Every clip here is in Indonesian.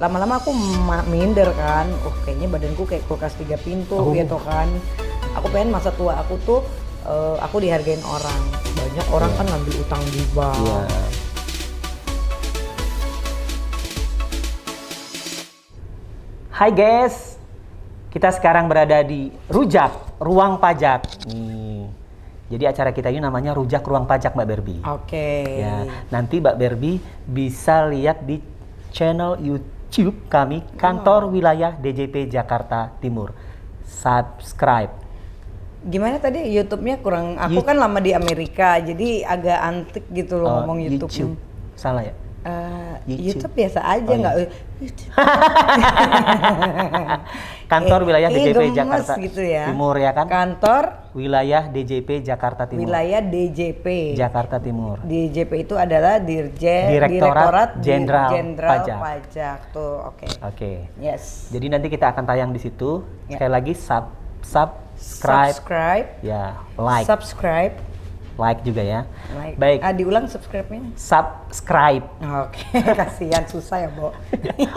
lama-lama aku minder kan, kayaknya badanku kayak kulkas 3 pintu gitu kan. Aku pengen masa tua aku tuh aku dihargain orang. Banyak orang kan ngambil utang di bank. Hai guys, kita sekarang berada di Rujak Ruang Pajak. Nih, jadi acara kita ini namanya Rujak Ruang Pajak, Mbak Berbi. Oke. Ya, nanti Mbak Berbi bisa lihat di channel YouTube kami, Kantor Wilayah DJP Jakarta Timur. Subscribe. Gimana tadi YouTube-nya kurang? Aku kan lama di Amerika, jadi agak antik gitu loh ngomong YouTube. Salah ya? YouTube biasa aja nggak. Kantor Wilayah DJP gemes Jakarta gitu ya. Timur ya kan? Kantor Wilayah DJP Jakarta Timur. Wilayah DJP Jakarta Timur. DJP itu adalah Direktorat Jenderal Pajak. Pajak tuh, oke. Oke. Yes. Jadi nanti kita akan tayang di situ. Ya. Sekali lagi subscribe. Ya, like. Subscribe. Like juga ya. Like. Baik. Diulang subscribe-nya. Subscribe. Oke, kasihan susah ya, Bo.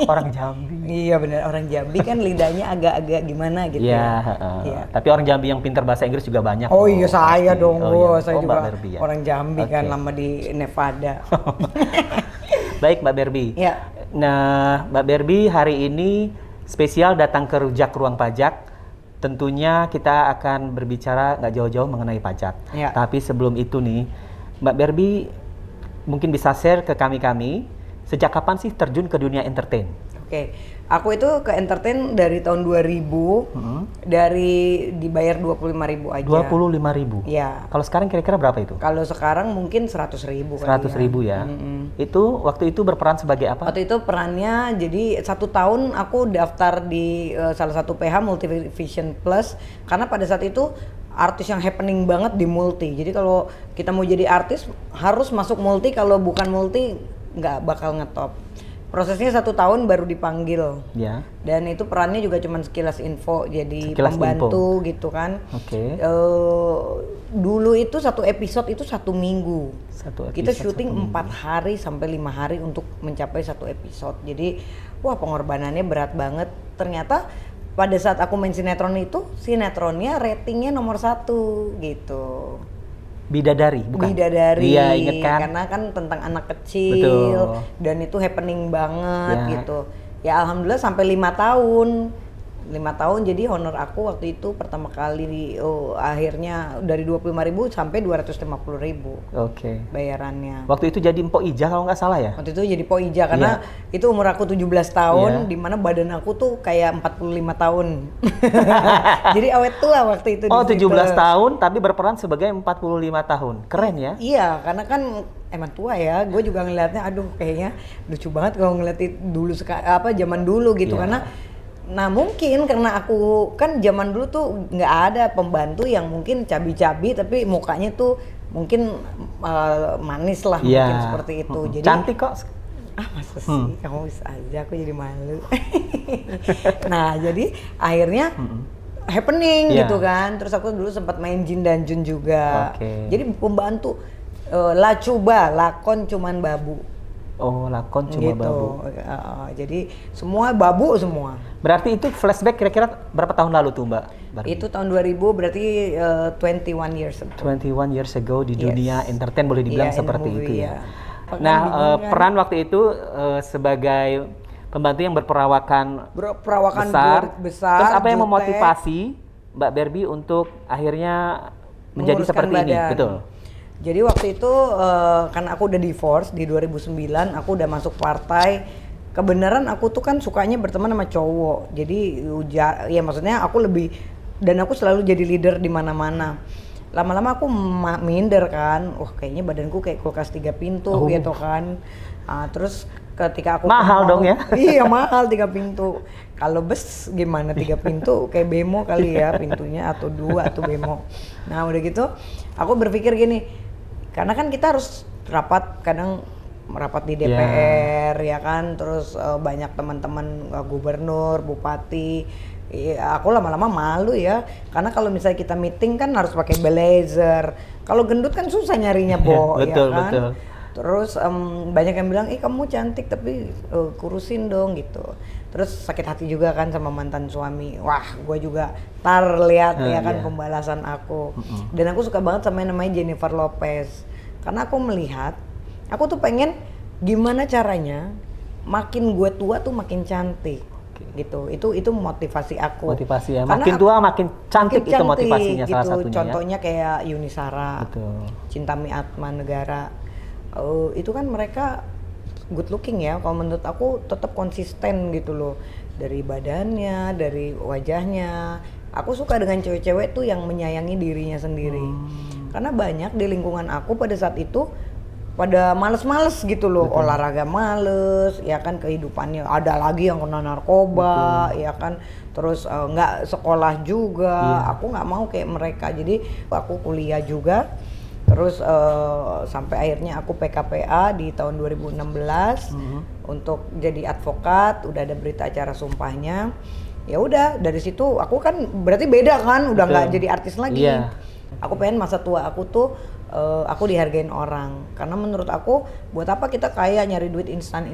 Orang Jambi. Iya benar, orang Jambi kan lidahnya agak-agak gimana gitu. Iya, ya. Tapi orang Jambi yang pintar bahasa Inggris juga banyak. Oh iya, saya pasti. dong, saya juga Mbak Berbi, ya? orang Jambi kan lama di Nevada. Baik, Mbak Berbi. Ya. Nah, Mbak Berbi hari ini spesial datang ke Rujak Ruang Pajak. Tentunya kita akan berbicara nggak jauh-jauh mengenai pajak. Ya. Tapi sebelum itu nih, Mbak Berbi mungkin bisa share ke kami, sejak kapan sih terjun ke dunia entertain? Oke, aku itu ke entertain dari tahun 2000, dari dibayar 25.000 aja. 25.000? Iya. Kalau sekarang kira-kira berapa itu? Kalau sekarang mungkin 100.000 kali 100.000 ya? Itu waktu itu berperan sebagai apa? Waktu itu perannya, jadi 1 tahun aku daftar di salah satu PH Multivision Plus, karena pada saat itu artis yang happening banget di multi. Jadi kalau kita mau jadi artis harus masuk multi, kalau bukan multi nggak bakal ngetop. Prosesnya 1 tahun baru dipanggil. Ya. Dan itu perannya juga cuma sekilas info, jadi pembantu gitu kan. Oke. Dulu itu 1 episode itu 1 minggu. Kita syuting 4 hari sampai 5 hari untuk mencapai 1 episode. Jadi wah, pengorbanannya berat banget. Ternyata pada saat aku main sinetron itu, sinetronnya ratingnya nomor 1 gitu. Bidadari, bukan? Bidadari, iya, inget kan? Karena kan tentang anak kecil. Betul. Dan itu happening banget gitu. Ya alhamdulillah sampai 5 tahun. 5 tahun, jadi honor aku waktu itu pertama kali akhirnya dari 25.000 sampai 250.000. Oke. Bayarannya. Waktu itu jadi Mpok Ija kalau nggak salah ya? Waktu itu jadi Mpok Ija karena itu umur aku 17 tahun, dimana badan aku tuh kayak 45 tahun. Jadi awet tua waktu itu. Oh, 17 tahun tapi berperan sebagai 45 tahun. Keren ya? Iya, karena kan emang tua ya. Gue juga ngelihatnya, aduh kayaknya lucu banget kalau ngeliat dulu zaman dulu gitu. Karena nah mungkin karena aku kan zaman dulu tuh nggak ada pembantu yang mungkin cabi-cabi tapi mukanya tuh mungkin manis lah, mungkin seperti itu. Jadi cantik kok. Masa sih, kamu bisa aja, aku jadi malu. Nah jadi akhirnya happening gitu kan. Terus aku dulu sempat main Jin dan Jun juga. Jadi pembantu lakon cuman babu. Oh, lakon cuma gitu. babu. Jadi semua babu semua. Berarti itu flashback kira-kira berapa tahun lalu tuh, Mbak? Itu tahun 2000, berarti 21 years ago. 21 years ago di dunia entertain, boleh dibilang seperti itu ya. Nah, peran waktu itu sebagai pembantu yang berperawakan besar. Terus apa yang memotivasi Mbak Berbi untuk akhirnya menjadi seperti ini? Betul. Jadi waktu itu karena aku udah divorce di 2009, aku udah masuk partai. Kebenaran aku tuh kan sukanya berteman sama cowok. Jadi ya maksudnya aku lebih, dan aku selalu jadi leader di mana-mana. Lama-lama aku minder kan, kayaknya badanku kayak kulkas 3 pintu gitu kan. Terus ketika aku mahal dong ya? Iya mahal 3 pintu. Kalau bus gimana 3 pintu kayak bemo kali ya pintunya, atau 2 atau bemo. Nah udah gitu aku berpikir gini, karena kan kita harus kadang merapat di DPR ya kan, terus banyak teman-teman gubernur, bupati. Aku lama-lama malu ya, karena kalau misalnya kita meeting kan harus pakai blazer. Kalau gendut kan susah nyarinya, Bo. Betul, ya kan? betul. Terus banyak yang bilang, kamu cantik tapi kurusin dong gitu. Terus sakit hati juga kan sama mantan suami. Wah, gue juga lihat ya kan pembalasan aku. Dan aku suka banget sama yang namanya Jennifer Lopez. Karena aku melihat, aku tuh pengen gimana caranya makin gue tua tuh makin cantik. Gitu. Itu motivasi aku. Motivasi ya. Makin tua makin cantik itu motivasinya gitu. Salah satunya. Contohnya kayak Yuni Shara, Chintami Atmanegara. Itu kan mereka good looking ya. Kalau menurut aku tetap konsisten gitu loh. Dari badannya, dari wajahnya. Aku suka dengan cewek-cewek tuh yang menyayangi dirinya sendiri. Karena banyak di lingkungan aku pada saat itu pada males-males gitu loh. Betul. Olahraga males, ya kan, kehidupannya ada lagi yang kena narkoba. Betul. Ya kan, terus nggak sekolah juga. Aku nggak mau kayak mereka, jadi aku kuliah juga. Terus sampai akhirnya aku PKPA di tahun 2016 untuk jadi advokat. Udah ada berita acara sumpahnya. Ya udah, dari situ aku kan berarti beda kan, udah nggak jadi artis lagi. Aku pengen masa tua aku tuh aku dihargain orang, karena menurut aku buat apa kita kaya nyari duit instan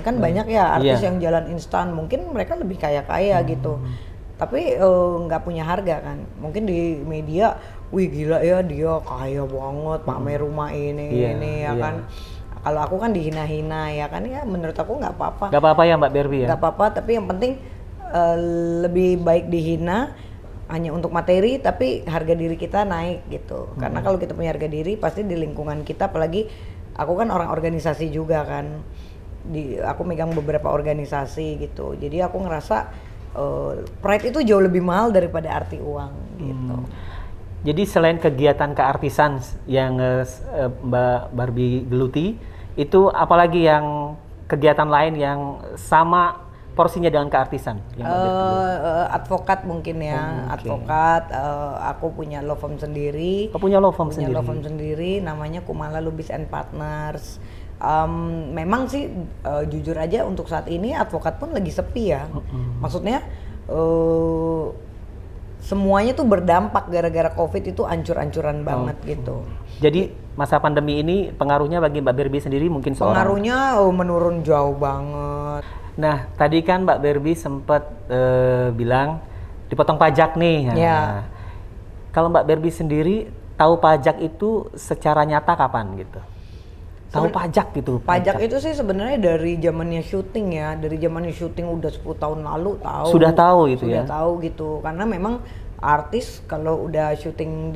kan. Banyak ya artis yang jalan instan, mungkin mereka lebih kaya gitu, tapi nggak punya harga kan. Mungkin di media, wih gila ya dia kaya banget, pamer rumah ini ya kan. Kalau aku kan dihina-hina ya kan, ya menurut aku nggak apa-apa. Nggak apa-apa ya Mbak Berby ya. Nggak apa-apa, tapi yang penting lebih baik dihina hanya untuk materi, tapi harga diri kita naik gitu. Karena kalau kita punya harga diri, pasti di lingkungan kita, apalagi aku kan orang organisasi juga kan, aku megang beberapa organisasi gitu. Jadi aku ngerasa pride itu jauh lebih mahal daripada arti uang gitu. Jadi selain kegiatan keartisan yang Mbak Berby geluti, itu apalagi yang kegiatan lain yang sama porsinya dengan keartisan? Advokat mungkin ya, advokat. Aku punya law firm sendiri. Punya law firm sendiri, namanya Kumala Lubis and Partners. Memang sih jujur aja untuk saat ini advokat pun lagi sepi ya. Maksudnya semuanya tuh berdampak gara-gara COVID itu ancur-ancuran banget gitu. Jadi masa pandemi ini pengaruhnya bagi Mbak Berby sendiri mungkin pengaruhnya menurun jauh banget. Nah, tadi kan Mbak Berby sempat bilang dipotong pajak nih. Nah, kalau Mbak Berby sendiri tahu pajak itu secara nyata kapan gitu? Tahu pajak gitu? Pajak itu sih sebenarnya dari zamannya syuting ya, dari zamannya syuting udah 10 tahun lalu tahu. Sudah tahu itu ya? Sudah tahu gitu, karena memang artis kalau udah syuting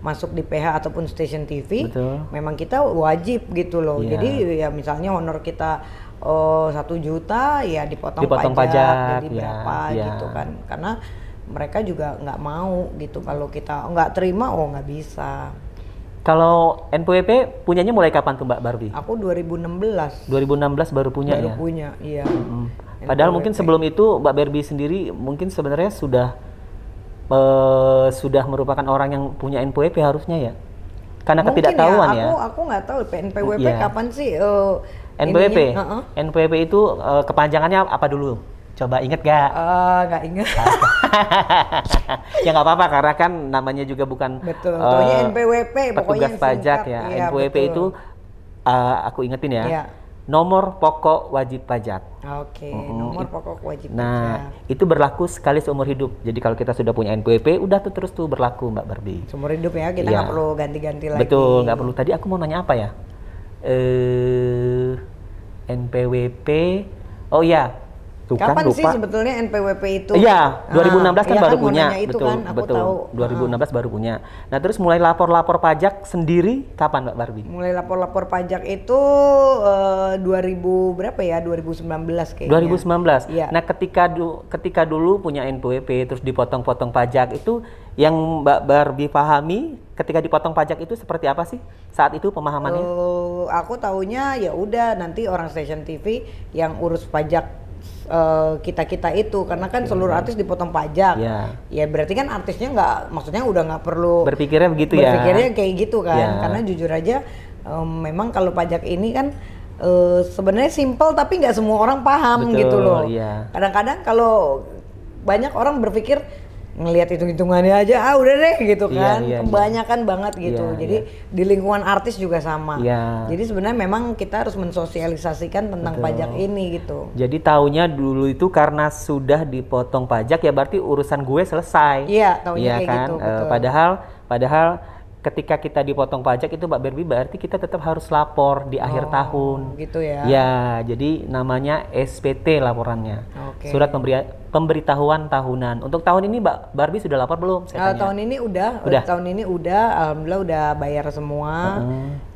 masuk di PH ataupun stasiun TV, memang kita wajib gitu loh. Jadi ya misalnya honor kita 1 juta ya dipotong pajak jadi berapa gitu kan, karena mereka juga nggak mau gitu kalau kita nggak terima, nggak bisa. Kalau NPWP punyanya mulai kapan tuh Mbak Berby? Aku 2016 baru punya baru punya, iya. Padahal mungkin sebelum itu Mbak Berby sendiri mungkin sebenarnya sudah merupakan orang yang punya NPWP harusnya ya, karena mungkin ketidaktahuan ya. Aku nggak tahu NPWP kapan sih. NPWP itu kepanjangannya apa dulu? Coba inget gak? Nggak inget. Ya nggak apa-apa, karena kan namanya juga bukan NPWP, petugas pajak ya. NPWP itu aku ingetin ya. Nomor pokok wajib pajak. Nomor pokok wajib pajak. Nah, itu berlaku sekali seumur hidup. Jadi kalau kita sudah punya NPWP, udah tuh terus tuh berlaku Mbak Berby. Seumur hidup ya, kita nggak perlu ganti-ganti lagi. Betul, nggak perlu. Tadi aku mau nanya apa ya? NPWP. Oh iya. Tuh kapan kan, sih sebetulnya NPWP itu? Iya, 2016 kan baru punya. Betul, kan, aku betul. Tahu. 2016 baru punya. Nah, terus mulai lapor-lapor pajak sendiri kapan Mbak Berby? Mulai lapor-lapor pajak itu 2000 berapa ya? 2019 kayaknya. 2019. Iya. Nah, ketika dulu punya NPWP terus dipotong-potong pajak, itu yang Mbak Berby pahami ketika dipotong pajak itu seperti apa sih saat itu pemahamannya? Aku taunya ya udah nanti orang stasiun TV yang urus pajak kita itu, karena kan seluruh artis dipotong pajak. Ya berarti kan artisnya maksudnya udah nggak perlu berpikirnya begitu berpikirnya kayak gitu kan. Karena jujur aja memang kalau pajak ini kan sebenarnya simple, tapi nggak semua orang paham gitu loh. Kadang-kadang kalau banyak orang berpikir ngelihat hitung-hitungannya aja udah deh gitu kan. Kebanyakan banget gitu. Iya, jadi di lingkungan artis juga sama. Iya. Jadi sebenarnya memang kita harus mensosialisasikan tentang pajak ini gitu. Jadi taunya dulu itu karena sudah dipotong pajak ya berarti urusan gue selesai. Iya, taunya kayak kan? gitu. Betul. Padahal ketika kita dipotong pajak itu Mbak Barbie berarti kita tetap harus lapor di akhir tahun. Gitu ya. Ya, jadi namanya SPT laporannya. Okay. Surat pemberitahuan tahunan. Untuk tahun ini Mbak Barbie sudah lapor belum? Tahun ini udah. Tahun ini udah, alhamdulillah udah bayar semua.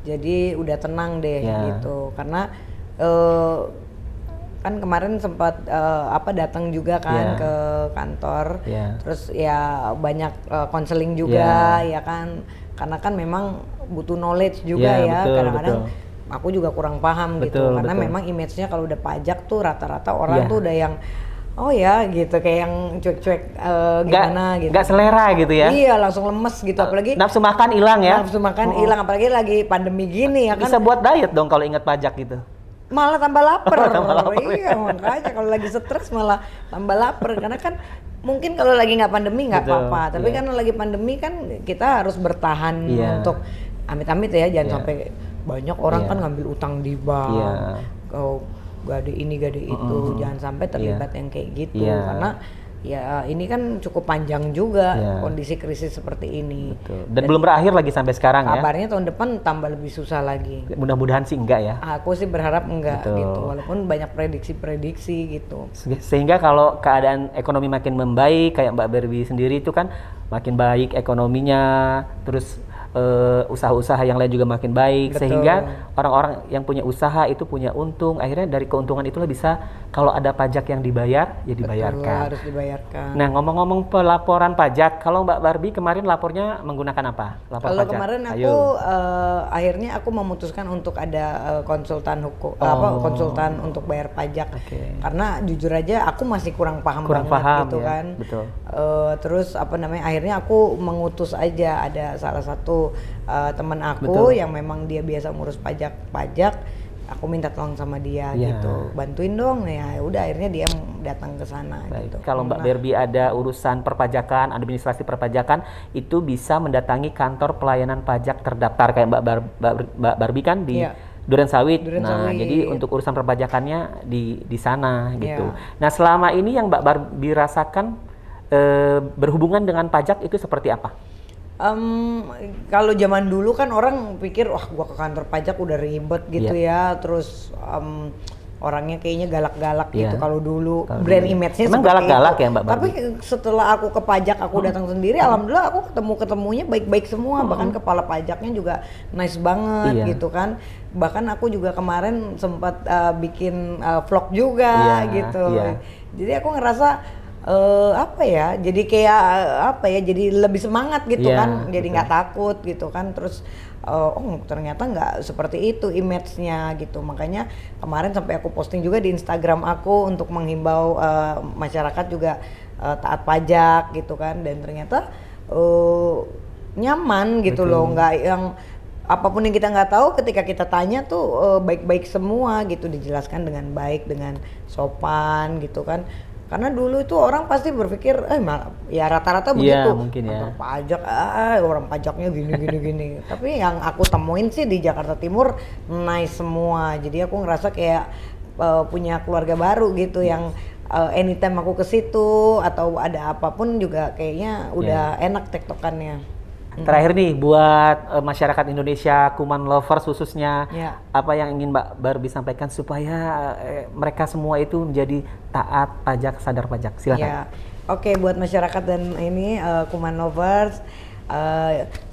Jadi udah tenang deh gitu. Karena kan kemarin sempat datang juga kan ke kantor. Terus ya banyak konseling juga ya kan. Karena kan memang butuh knowledge juga kadang-kadang aku juga kurang paham gitu karena memang image-nya kalau udah pajak tuh rata-rata orang tuh udah yang oh ya gitu kayak yang cuek-cuek gimana gitu. Nggak selera gitu ya. Iya, langsung lemes gitu apalagi nafsu makan hilang ya. Nafsu makan hilang apalagi lagi pandemi gini ya kan. Bisa buat diet dong kalau ingat pajak gitu. Malah tambah lapar. Iya, makanya kalau lagi stres malah tambah lapar karena kan mungkin kalau lagi nggak pandemi nggak apa-apa, tapi kan lagi pandemi kan kita harus bertahan untuk amit-amit ya, jangan sampai banyak orang kan ngambil utang di bank, gade ini gade itu, jangan sampai terlibat yang kayak gitu karena ya ini kan cukup panjang juga kondisi krisis seperti ini. Betul. Dan belum berakhir lagi sampai sekarang ya. Kabarnya tahun depan tambah lebih susah lagi. Mudah-mudahan sih enggak ya. Aku sih berharap enggak gitu, walaupun banyak prediksi-prediksi gitu. Sehingga kalau keadaan ekonomi makin membaik, kayak Mbak Barbie sendiri itu kan makin baik ekonominya, terus usaha-usaha yang lain juga makin baik. Sehingga orang-orang yang punya usaha itu punya untung, akhirnya dari keuntungan itulah bisa kalau ada pajak yang dibayar ya dibayarkan. Harus dibayarkan. Nah, ngomong-ngomong pelaporan pajak, kalau Mbak Barbie kemarin lapornya menggunakan apa? Kalau kemarin aku akhirnya aku memutuskan untuk ada konsultan hukum konsultan untuk bayar pajak. Karena jujur aja aku masih kurang paham banget gitu kan. Betul. Terus akhirnya aku mengutus aja ada salah satu teman aku yang memang dia biasa ngurus pajak, aku minta tolong sama dia gitu, bantuin dong ya. Udah akhirnya dia datang ke sana gitu. Kalau Mbak Barbie ada urusan perpajakan, administrasi perpajakan, itu bisa mendatangi kantor pelayanan pajak terdaftar kayak Mbak Barbie kan di Durensawit. Jadi untuk urusan perpajakannya di sana gitu. Nah, selama ini yang Mbak Barbie rasakan berhubungan dengan pajak itu seperti apa? Kalau zaman dulu kan orang pikir wah gua ke kantor pajak udah ribet gitu ya, terus orangnya kayaknya galak-galak gitu kalau dulu brand image-nya emang galak-galak ya Mbak Barbie? Tapi setelah aku ke pajak aku datang sendiri, alhamdulillah aku ketemunya baik-baik semua, bahkan kepala pajaknya juga nice banget gitu kan. Bahkan aku juga kemarin sempat bikin vlog juga gitu. Jadi aku ngerasa jadi kayak jadi lebih semangat gitu kan, jadi nggak takut gitu kan. Terus ternyata nggak seperti itu image-nya gitu. Makanya kemarin sampai aku posting juga di Instagram aku untuk menghimbau masyarakat juga taat pajak gitu kan. Dan ternyata nyaman gitu loh, nggak yang apapun yang kita nggak tahu ketika kita tanya tuh baik-baik semua gitu, dijelaskan dengan baik, dengan sopan gitu kan. Karena dulu itu orang pasti berpikir, ya rata-rata begitu. Mungkin ya. Pajak, orang pajaknya gini. Tapi yang aku temuin sih di Jakarta Timur nice semua. Jadi aku ngerasa kayak punya keluarga baru gitu yang anytime aku ke situ atau ada apapun juga kayaknya udah enak tektokannya. Terakhir nih buat masyarakat Indonesia, Kuman Lovers khususnya, apa yang ingin Mbak Barbie sampaikan supaya mereka semua itu menjadi taat pajak, sadar pajak? Silakan. Oke, buat masyarakat dan ini Kuman Lovers,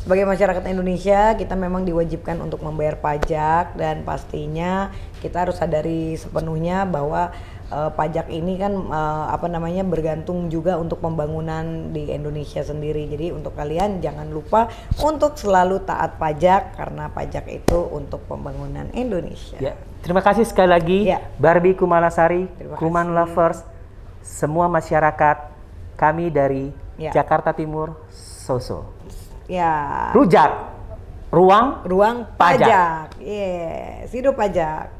sebagai masyarakat Indonesia kita memang diwajibkan untuk membayar pajak, dan pastinya kita harus sadari sepenuhnya bahwa pajak ini kan bergantung juga untuk pembangunan di Indonesia sendiri. Jadi untuk kalian jangan lupa untuk selalu taat pajak karena pajak itu untuk pembangunan Indonesia. Terima kasih sekali lagi Barbie Kumalasari, Kuman Lovers, semua masyarakat kami dari Jakarta Timur, Soso. Rujak, ruang pajak. Hidup pajak.